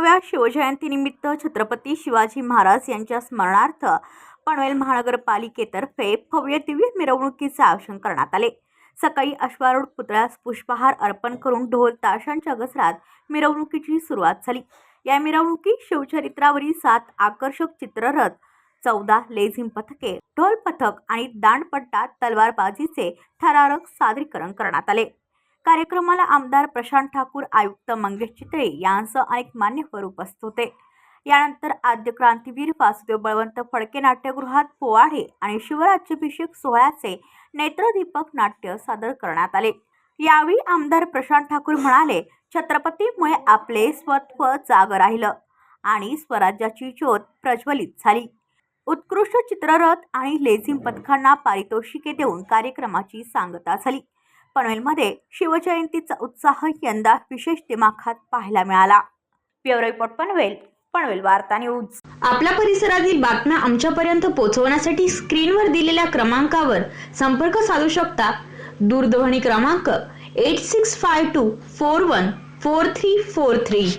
व्या शिवजयंतीनिमित्त छत्रपती शिवाजी महाराज यांच्या स्मरणार्थ पनवेल महानगरपालिकेतर्फे भव्य दिव्य मिरवणुकीचे आयोजन करण्यात आले। सकाळी अश्वारूढ पुतळ्यास पुष्पहार अर्पण करून ढोल ताशांच्या गजरात मिरवणुकीची सुरुवात झाली। या मिरवणुकीत शिवचरित्रावरील 7 आकर्षक चित्ररथ, 14 लेझिम पथके, ढोल पथक आणि दांडपट्टा तलवारबाजीचे थरारक सादरीकरण करण्यात आले। कार्यक्रमाला आमदार प्रशांत ठाकूर, आयुक्त मंगेश चितळे यांसह अनेक मान्यवर उपस्थित होते। यानंतर आद्य क्रांतीवीर वासुदेव बळवंत फडके नाट्यगृहात पोवाडे आणि शिवराज्याभिषेक सोहळ्याचे नेत्रदीपक नाट्य सादर करण्यात आले। यावेळी आमदार प्रशांत ठाकूर म्हणाले, छत्रपतीमुळे आपले स्वत्व जाग राहिलं आणि स्वराज्याची ज्योत प्रज्वलित झाली। उत्कृष्ट चित्ररथ आणि लेझिम पथकांना पारितोषिके देऊन कार्यक्रमाची सांगता झाली। पनवेलमध्ये शिवजयंतीचा उत्साह यंदा विशेष दिमाखात पाहायला मिळाला। ब्युरो रिपोर्ट पनवेल वार्ता न्यूज। आपल्या परिसरातील बातम्या आमच्यापर्यंत पोहोचवण्यासाठी स्क्रीनवर दिलेल्या क्रमांकावर संपर्क साधू शकता। दूरध्वनी क्रमांक 8652414343।